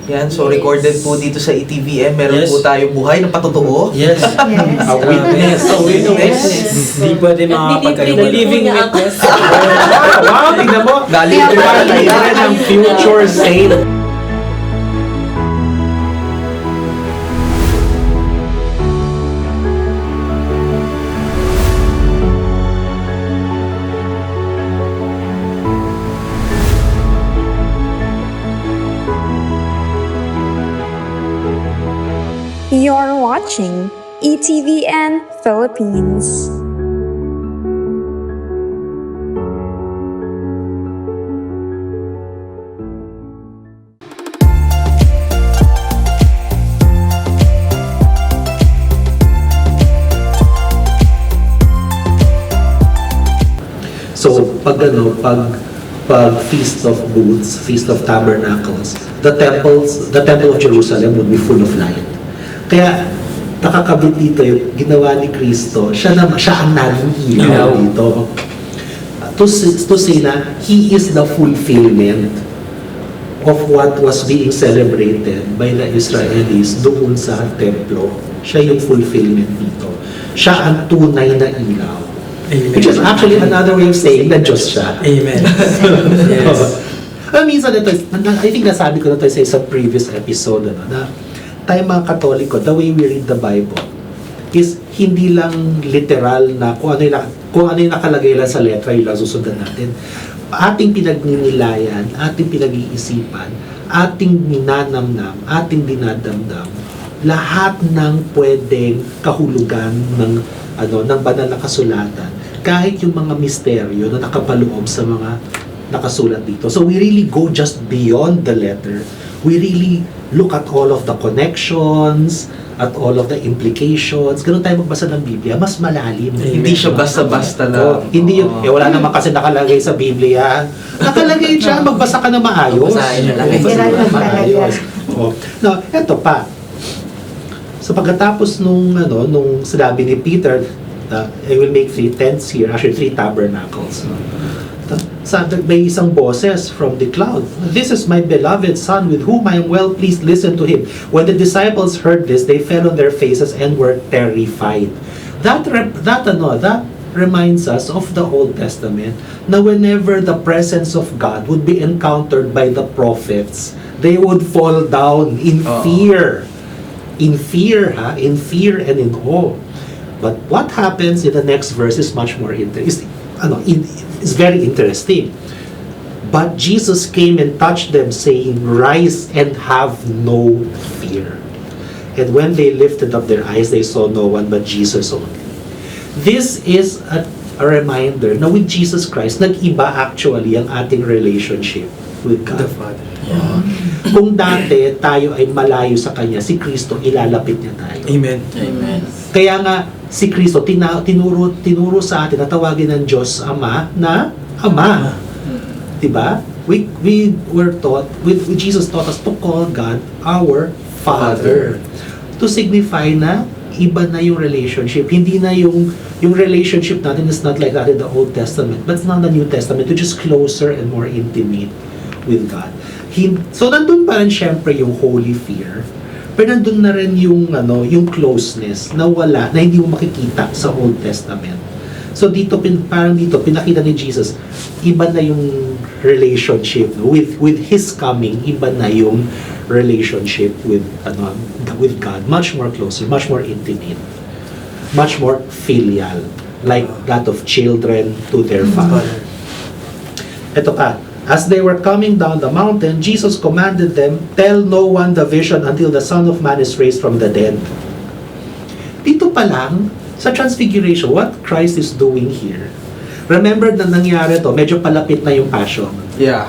Yan, so recorded po dito sa ETVM. Meron Yes. po tayo buhay na patotoo. Yes. Yes. A witness. A witness. Hindi pwede makapagkalimutan. Living witness. Wow, tingnan mo. Galing Kaya po pala tayo. Kailangan ng future saint. You're watching ETVN Philippines. So, pag Feast of Booths, Feast of Tabernacles, the temple of Jerusalem would be full of light. Kaya, nakakabit dito yung ginawa ni Kristo, siya ang naging ilaw dito. To say na, He is the fulfillment of what was being celebrated by the Israelis doon sa templo. Siya yung fulfillment dito. Siya ang tunay na ilaw. Amen. Which is actually another way of saying na Diyos siya. Amen. Yes. Minsan ito, I think nasabi ko na ito sa isang previous episode, na tayo mga Katoliko, the way we read the Bible is hindi lang literal na kung ano yung nakalagay lang sa letra, yung lang susundan natin. Ating pinagninilayan, ating pinag-iisipan, ating ninanamnam, ating dinadamdam, lahat ng pwedeng kahulugan ng banal na kasulatan, kahit yung mga misteryo na nakapaloob sa mga nakasulat dito. So we really go just beyond the letter. We really look at all of the connections, at all of the implications. Ganun tayo magbasa ng Biblia, mas malalim. Hindi siya basta-basta lang. Hindi yun, wala naman kasi nakalagay sa Biblia. Nakalagay siya, magbasa ka na maayos. Basahin na lang. Magbasa ka na Kailangan maayos. No, eto pa. So pagkatapos nung sinabi ni Peter, I will make 3 tents here, actually 3 tabernacles. May isang boses from the cloud. This is my beloved son with whom I am well pleased, listen to him. When the disciples heard this, they fell on their faces and were terrified. That reminds us of the Old Testament, na whenever the presence of God would be encountered by the prophets, they would fall down in fear. In fear and in awe. But what happens in the next verse is much more interesting. It's very interesting. But Jesus came and touched them, saying, "Rise and have no fear." And when they lifted up their eyes, they saw no one but Jesus only. This is a reminder na with Jesus Christ, nag-iba actually ang ating relationship with God. The Father. Kung dati tayo ay malayo sa Kanya, si Kristo ilalapit niya tayo. Amen. Amen. Kaya nga, si Kristo tinuro sa atin na tawagin ng Diyos Ama na Ama. Diba? We were taught, Jesus taught us to call God our Father. To signify na iba na yung relationship. Hindi na yung relationship natin is not like that in the Old Testament, but it's not the New Testament, which is closer and more intimate with God. So nandun pa rin syempre yung holy fear, pero nandun na rin yung closeness na wala, na hindi mo makikita sa Old Testament. So parang dito pinakita ni Jesus, iba na yung relationship with His coming, iba na yung relationship with God, much more closer, much more intimate, much more filial, like that of children to their father. Ito pa, as they were coming down the mountain, Jesus commanded them, "Tell no one the vision until the Son of Man is raised from the dead." Dito pa lang, sa Transfiguration, what Christ is doing here, remember na nangyari to, medyo palapit na yung Passion. Yeah.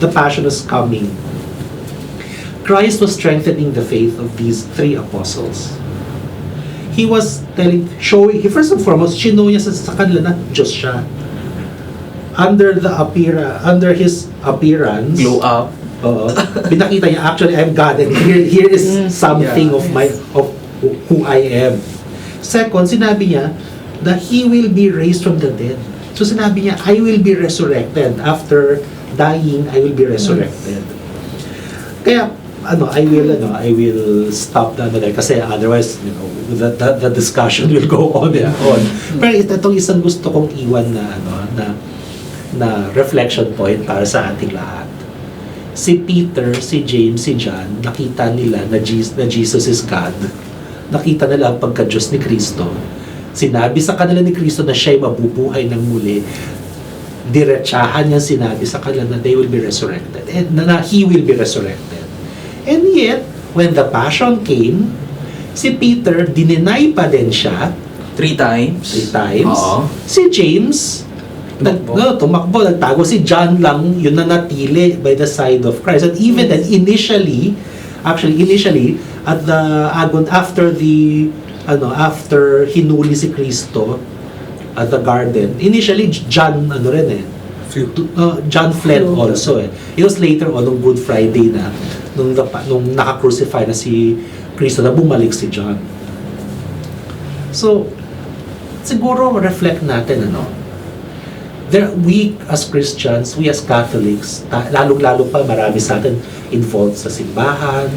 The Passion is coming. Christ was strengthening the faith of these 3 apostles. He was first and foremost, sino niya sa kanila na Diyos siya. Under his appearance, Glow up. pinakita niya, actually, I'm God, and here is something of who I am. Second, sinabi niya that He will be raised from the dead. So sinabi niya, I will be resurrected. After dying, I will be resurrected. Kaya, I will stop na there kasi otherwise, the discussion will go on and on. Pero itong isang gusto kong iwan na reflection point para sa ating lahat. Si Peter, si James, si John, nakita nila na Jesus is God. Nakita nila ang pagka-Diyos ni Kristo. Sinabi sa kanila ni Kristo na siya'y mabubuhay ng muli. Diretsahan niya sinabi sa kanila na they will be resurrected. And na He will be resurrected. And yet, when the passion came, si Peter, dininay pa din siya 3 times. 3 times. Oo. Si James, tumakbo, nagtago. Si John lang, yun na natili by the side of Christ. And even then, initially, at the agon, after hinuli si Kristo at the garden, initially, John, John fled also eh. It was later on, nung Good Friday na, nung naka-crucify na si Kristo, na bumalik si John. So, siguro reflect natin, we as Christians, we as Catholics, lalong-lalo pa marami sa atin involved sa simbahan,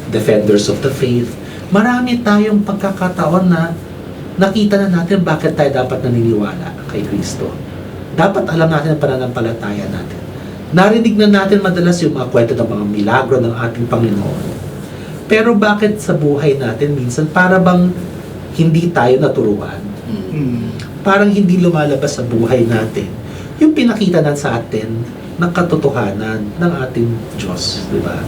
defenders of the faith, marami tayong pagkakataon na nakita na natin bakit tayo dapat naniniwala kay Kristo. Dapat alam natin ang pananampalataya natin. Narinig na natin madalas yung mga kwento ng mga milagro ng ating Panginoon. Pero bakit sa buhay natin minsan para bang hindi tayo naturuan? Parang hindi lumalabas sa buhay natin yung pinakita na sa atin ng katotohanan ng ating Diyos, di ba?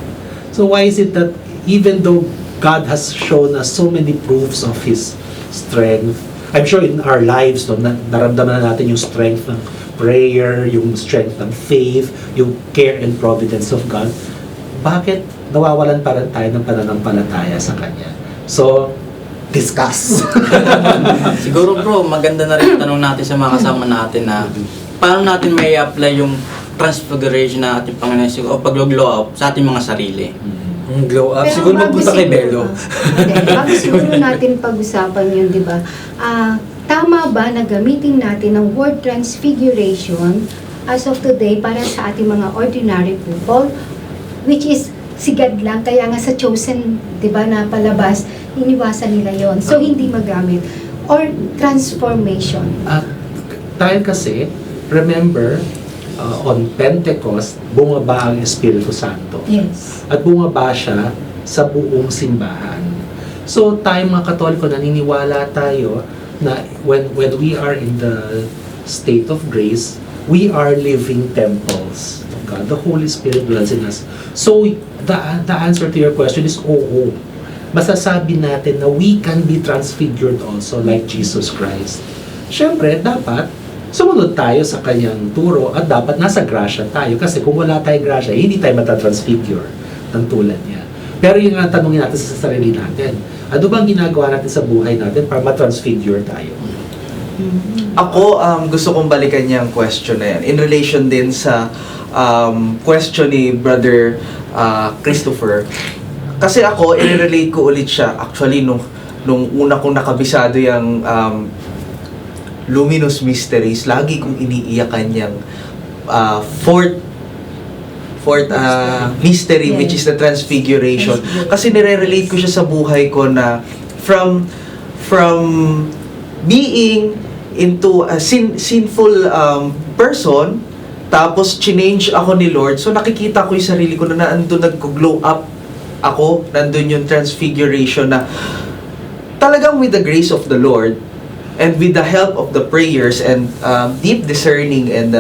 So why is it that even though God has shown us so many proofs of His strength, I'm sure in our lives, naramdaman na natin yung strength ng prayer, yung strength ng faith, yung care and providence of God, bakit nawawalan pa rin tayo ng pananampalataya sa Kanya? So, discuss. Siguro bro, maganda na rin tanong natin sa mga kasama natin na paano natin may apply yung transfiguration na ating Panginoon o pag-glow up sa ating mga sarili. Glow up. Pero Siguro bago magpunta kay siguro- Belo. Bago siguro natin pag-usapan yun, di ba? Tama ba na gamitin natin ang word transfiguration as of today para sa ating mga ordinary people, which is sigad lang, kaya nga sa chosen, di ba, na palabas, iniwasan nila yon. So, hindi magamit. Or transformation. At tayo kasi, remember, on Pentecost, bumaba ang Espiritu Santo. Yes. At bumaba siya sa buong simbahan. So, tayo mga Katoliko, naniniwala tayo na when we are in the state of grace, we are living temples of God. The Holy Spirit dwells in us. So, the answer to your question is oo. Masasabi natin na we can be transfigured also like Jesus Christ. Siyempre, dapat sumunod tayo sa kanyang turo at dapat nasa grasya tayo kasi kung wala tayong grasya, hindi tayo matatransfigure ng tulad niya. Pero yung nga tanongin natin sa sarili natin, ano bang ginagawa natin sa buhay natin para matransfigure tayo? Ako, gusto kong balikan yung question na yan. In relation din sa question ni Brother Christopher. Kasi ako, i-relate ko ulit siya. Actually, nung una kong nakabisado yung Luminous Mysteries, lagi kong iniiyakan yung fourth mystery, which is the Transfiguration. Kasi nire-relate ko siya sa buhay ko na from being into a sinful person, tapos change ako ni Lord. So nakikita ko yung sarili ko na nandun nag-glow up ako, nandun yung transfiguration na talagang with the grace of the Lord and with the help of the prayers and deep discerning and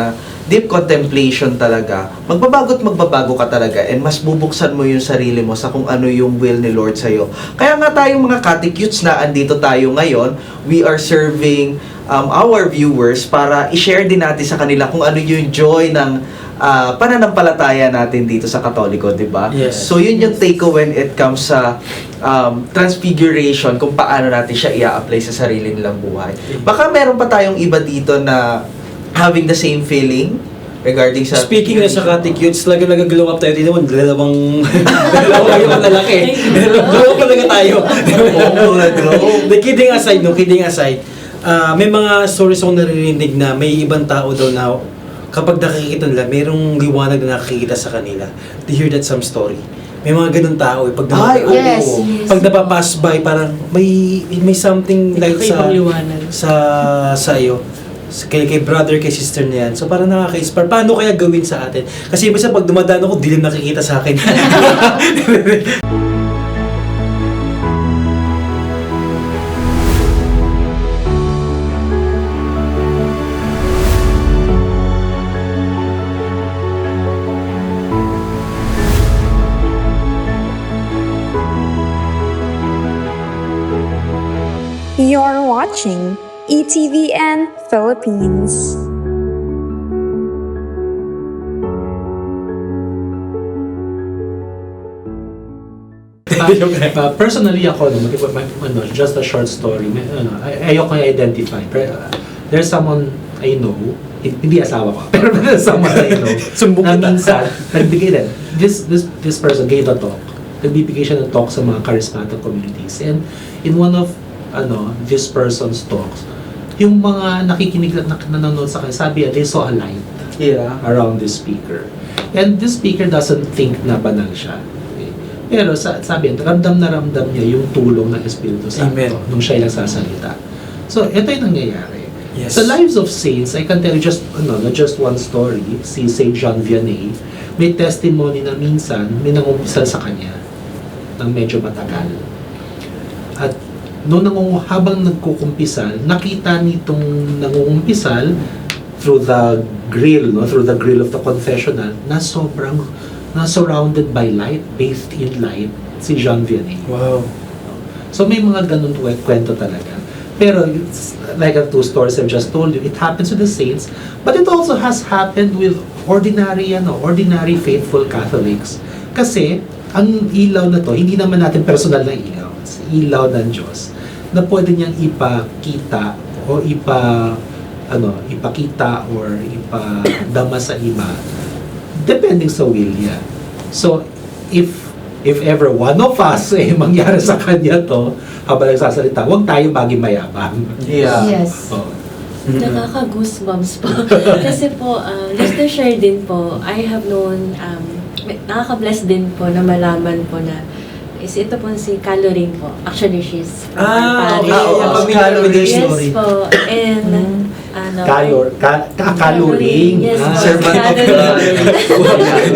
deep contemplation talaga, magbabago ka talaga and mas bubuksan mo yung sarili mo sa kung ano yung will ni Lord sa'yo. Kaya nga tayong mga catechutes na andito tayo ngayon, we are serving our viewers para i-share din natin sa kanila kung ano yung joy ng pananampalataya natin dito sa Katoliko, di ba? Yes. So yun yung takeaway when it comes sa transfiguration, kung paano natin siya i-apply sa sarili nilang buhay. Baka meron pa tayong iba dito na having the same feeling regarding sa... Speaking na sa catechutes, talaga nag-glow up tayo. Dito mo, dalawang yung lalaki. Glow up talaga tayo. The kidding aside, may mga stories akong naririnig na may ibang tao daw na kapag nakikita nila, mayroong liwanag na nakikita sa kanila. To hear that some story. May mga ganun tao eh. Pag Ay, oo. Yes. pag napapass by, parang may something like Kakaibang liwanag. sa iyo. Kay brother, kay sister niya yan. So parang nakaka-inspire. Paano kaya gawin sa atin? Kasi minsan pag dumadaan ako, dilim nakikita sa akin. You're watching ETVN Philippines. Personally ako, just a short story, ayoko i-identify. There's someone I know, hindi asawa ko, pero there's someone I know, Sumbong na kita. minsan, nagbigay din, this person gave a talk, nagbibigay siya ng talk sa mga charismatic communities, and in one of this person's talks, yung mga nakikinig at nanonood sa kanya, sabi they saw a light Yeah. around this speaker. And this speaker doesn't think na banal siya. Okay? Pero sabi, ramdam na ramdam niya yung tulong ng Espiritu Santo Amen. nung siya'y nagsasalita. So, ito yung nangyayari. Yes. Sa lives of saints, I can tell you just one story. Si Saint John Vianney, may testimony na minsan may nangumpisal sa kanya ng medyo matagal. At habang nagkukumpisal, nakita nitong nangungumpisal through the grill of the confessional na surrounded by light, bathed in light, si John Vianney. Wow. So may mga ganun kwento talaga. Pero like the two stories I've just told you, it happens with the saints, but it also has happened with ordinary faithful Catholics. Kasi ang ilaw na to, hindi naman natin personal na ilaw. It's ilaw ng Diyos na pwede niyang ipakita o ipakita or ipadama sa iba depending sa will niya. So, if ever one of us mangyari sa kanya to, habang nagsasalita, huwag tayo maging mayabang. Yeah. Yes. Oh. Nakaka-goosebumps po. Kasi po, just to share din po, I have known, nakaka-bless din po na malaman po na ito po si Caloring po. Actually, she's from our Okay. parish. Familiar with their Yes story. po. And, Caloring. Yes po. Servant of Caloring.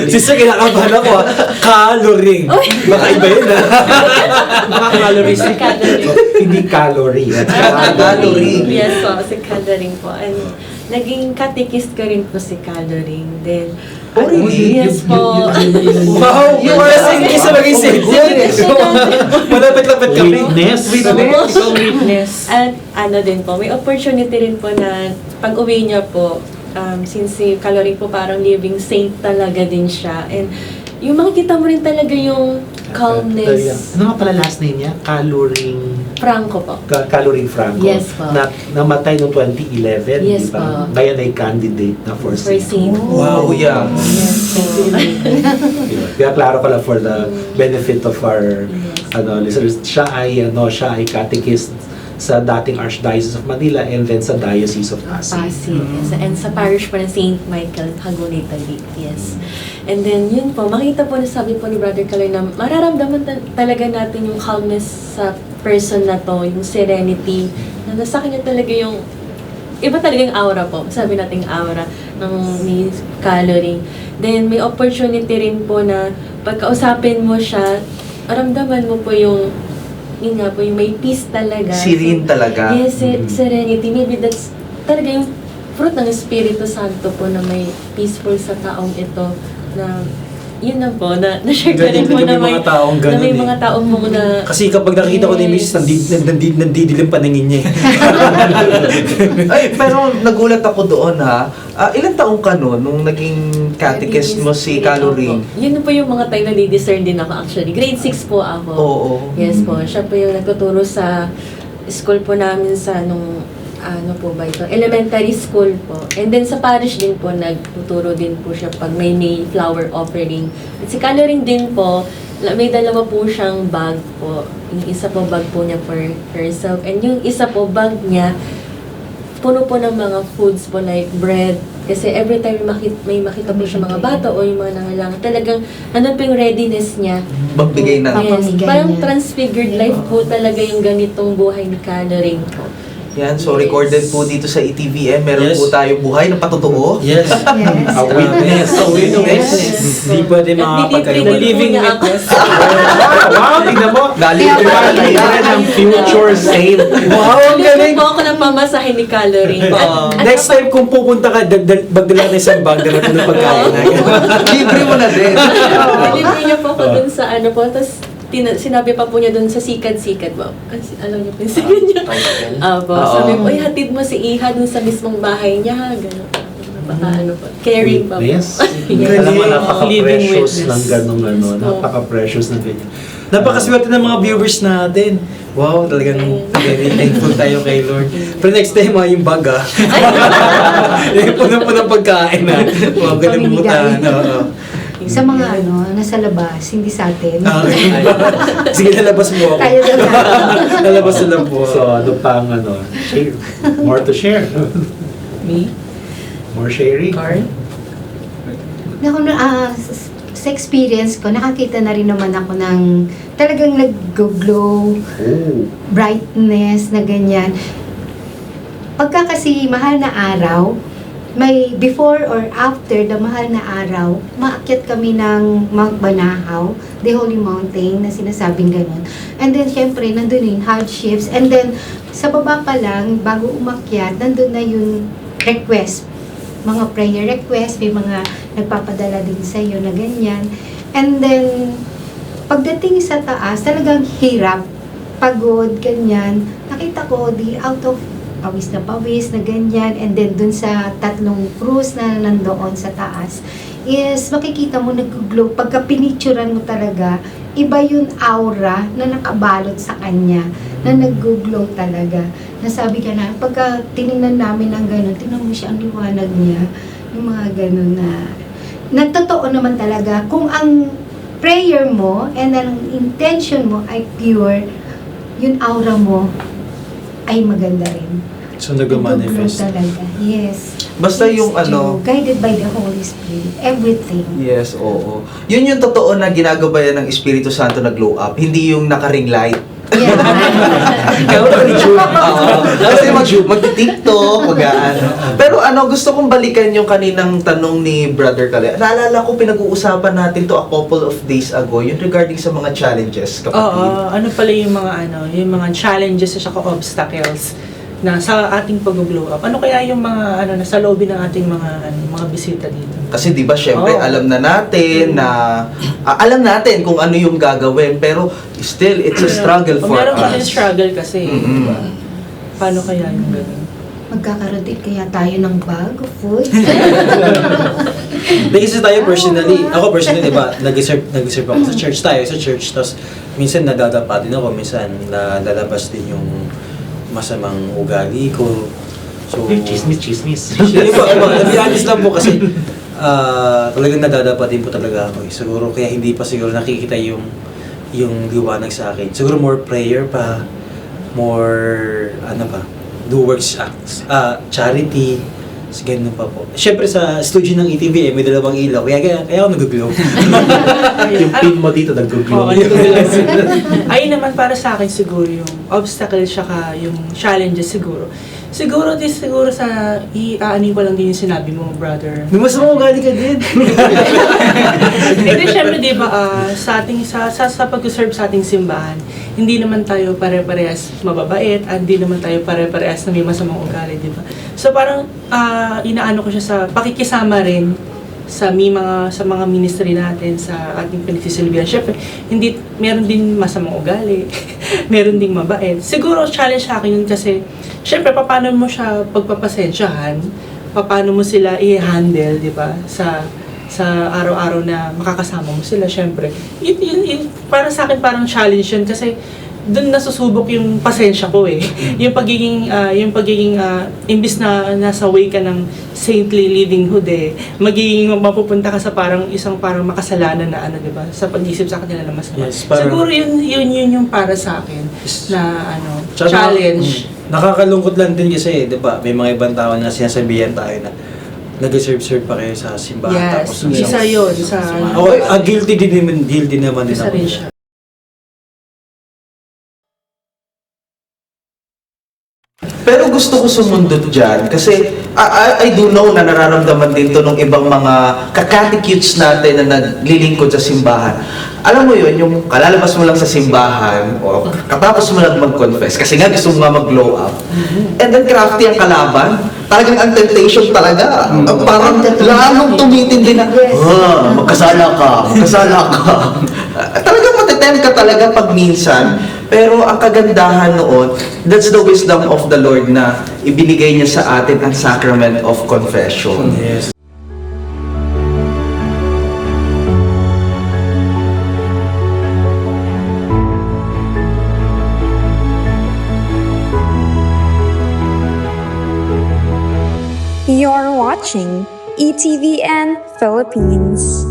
Sister, kinakabahan ako. Caloring. Baka iba yun Baka calories. Caloring. Hindi calorie. Caloring. Yes po, si Caloring po. And naging catechist ko rin po si Caloring. Then, Oh, really? Yes po. Wow! You are isa maging savior. Malapit-lapit kami. Witness. Ikaw witness. At din po, may opportunity rin po na pag uwi niya po, since si Caloring po parang living saint talaga din siya. And yung makikita mo rin talaga yung calmness. Ano nga pala last name niya? Franco po. Caloring Franco. Yes po. Namatay noong 2011, Yes di ba? po. Ngayon ay candidate na for For saint. saint. Wow, yeah. Yes po. Kaya klaro pala for the benefit of our listeners. Siya ay catechist sa dating Archdiocese of Manila and then sa Diocese of Pasig. Pasig. Yes. And sa parish po ng St. Michael, Hagunita, yes. And then, yun po, makita po na sabi po ni Brother Kaloy na mararamdaman talaga natin yung calmness sa person na to, yung serenity, na nasa kanya talaga yung, iba talaga yung aura po, sabi nating aura ng ni Caloring. Then, may opportunity rin po na pagkausapin mo siya, maramdaman mo po yung, yun nga po, yung may peace talaga. Serene talaga. Yes, serenity. Maybe that's talaga yung fruit ng Espiritu Santo po na may peaceful sa taong ito na yun na po, na-share ko rin po na may mga taong ganun na may mga taong po na Kasi kapag nakikita ko ni Mrs. nandidilim paningin niya Ay, pero nagulat ako doon ha. Ilang taong ka noon nung naging catechist mo si Caloring? Yun po yung mga time na di-discern din ako actually. Grade 6 po ako. Oo. Yes po. Siya po yung nagtuturo sa school po namin sa nung ano po ba ito? Elementary school po. And then sa parish din po, nagtuturo din po siya pag may flower offering. At si Caloring din po, may dalawa po siyang bag po. Yung isa po bag po niya for herself. And yung isa po bag niya, puno po ng mga foods po like bread, Kasi every time may makita po siya mga bata o yung mga nangailangan, talagang andun po yung readiness niya. Magbigay ng... Yes, Papamigay parang niya. transfigured life po talaga yung ganitong buhay ni Coloring po. Yan, so recorded po dito sa ETVM. Meron Yes. po tayo buhay na patotoo. Yes. Yes. A witness. A witness. Hindi pwede At makapagkaroon. dinitrigger po Living niya ako. witness. Wow, tingnan mo. Galing Kaya ko pala na Kailangan ng future saint. Wow, ang galing. po ako ng pamasahe ni Coloring. Next time kung pupunta ka, bagdala na isang bag, dala ng pagkain. Libre mo na din. Nilibre niya po ako dun sa ano po, tapos sinabi pa po niya dun sa Sikad-Sikad po. Kasi alam niyo po yung sabi niya. Apo, Oo. sabi po, hatid mo si Iha dun sa mismong bahay niya, ha, gano'n. Ano po, caring pa po. Witness. Galing. Alam mo, Living napaka-precious witness. ng ganong ano. Yes, po. Napaka-precious ng ganyan. Napakaswerte ng mga viewers natin. Wow, talagang very thankful tayo kay Lord. Pero next time, yung bag yung punong pagkain na. Wow, galimutan. Oo. Sa mga nasa labas, hindi sa atin. Okay. Sige, nalabas mo ako. Tayo daw natin. Nalabas na lang po. So, ano pang share? More to share. Me? More sharing. Carl? Sa experience ko, nakakita na rin naman ako ng talagang nag-glow, Oh. brightness na ganyan. Pagka kasi mahal na araw, may before or after the mahal na araw, maakyat kami ng Mount Banahaw, the Holy Mountain na sinasabing ganun. And then, syempre, nandun yung hardships. And then, sa baba pa lang, bago umakyat, nandun na yung request. Mga prayer request, may mga nagpapadala din sa iyo na ganyan. And then, pagdating sa taas, talagang hirap, pagod, ganyan. Nakita ko, out of pawis na ganyan, and then dun sa tatlong cruise na nandoon sa taas, is makikita mo nag-glow. Pagka pinicturean mo talaga, iba yung aura na nakabalot sa kanya, na nag-glow talaga. Nasabi ka na, pagka tinignan namin ang gano'n, tingnan mo siya, ang liwanag niya, yung mga gano'n na, nagtotoo naman talaga, kung ang prayer mo and ang intention mo ay pure, yung aura mo ay maganda rin. So, nag-manifest. Nag-glow talaga, yes. Basta It's yung ano... true. Guided by the Holy Spirit, everything. Yes, oo. Yun yung totoo na ginagabayan ng Espiritu Santo na glow up, hindi yung naka-ring light. Yeah. Kasi mag-TikTok, mag-ano. Pero gusto kong balikan yung kaninang tanong ni Brother Kale. Naalala ko, pinag-uusapan natin to a couple of days ago, yung regarding sa mga challenges, kapatid. Oo, ano pala yung mga challenges at saka obstacles na sa ating pag-glow up. Ano kaya yung mga nasa lobby ng ating mga bisita dito? Kasi 'di ba syempre Oo. alam na natin na alam natin kung ano yung gagawin, pero still it's a struggle for Meron pa rin us. struggle kasi, Mm-mm. di ba? Paano kaya yung ganun? Magkakaroon din kaya tayo ng bag of food. Kasi tayo ako personally, ba, nag-serve ako sa church, tapos minsan nadadapa din ako, minsan lalabas din yung masamang ugali ko. So, Chismis. Hindi po, be honest lang po kasi talagang nadadapa din po talaga ako. Siguro kaya hindi pa siguro nakikita yung liwanag sa akin. Siguro more prayer pa, more do works acts, charity, ganun pa po. Siyempre sa studio ng ETV, may dalawang ilaw, kaya ako nag-glow. Yung pin mo dito, nag-glow. Oo, ayun naman para sa akin siguro yung obstacles saka yung challenges siguro. Siguro sa i-aani ko lang din yung sinabi mo, brother. May masamang ugali ka din. Hindi, syempre, di ba, sa pag-serve sa ating simbahan, hindi naman tayo pare-parehas mababait at hindi naman tayo pare-parehas na may masamang ugali, di ba? So parang inaano ko siya sa pakikisama rin sa mga ministry natin sa ating pinagsisilbihan. Syempre, meron din masamang ugali, meron ding mabait. Siguro challenge sa akin yun kasi syempre paano mo siya pagpapasensyahan, paano mo sila i-handle, di ba? Sa araw-araw na makakasama mo sila, syempre. Yun, para sa akin parang challenge yun kasi doon nasusubok yung pasensya ko eh. Yung pagiging imbis na nasa way ka ng saintly livinghood eh, mapupunta ka sa isang makasalanan na di ba? Sa pag-isip sa kanila na masama. Yes, parang- Siguro yun yung para sa akin na Tsaka, challenge. nakakalungkot lang din kasi, di ba, may mga ibang tao na sinasabihan tayo na nag-serve pa kayo sa simbahan. Yes, Tapos isa yun sa... Ako, guilty din naman din Isa ako. rin siya. Pero gusto ko sumundot dyan kasi I do know na nararamdaman din to ng ibang mga kakatecutes natin na naglilingkod sa simbahan. Alam mo yun, yung kalalabas mo lang sa simbahan o katapos mo lang mag-confess kasi nga gusto mo nga mag-glow up. And then crafty ang kalaban. Talagang ang temptation talaga. Parang lalong tumitindi na, magkasala ka. Talagang matitempt ka talaga pag minsan. Pero ang kagandahan noon, that's the wisdom of the Lord na ibinigay niya sa atin ang sacrament of confession. Yes. You're watching ETVN Philippines.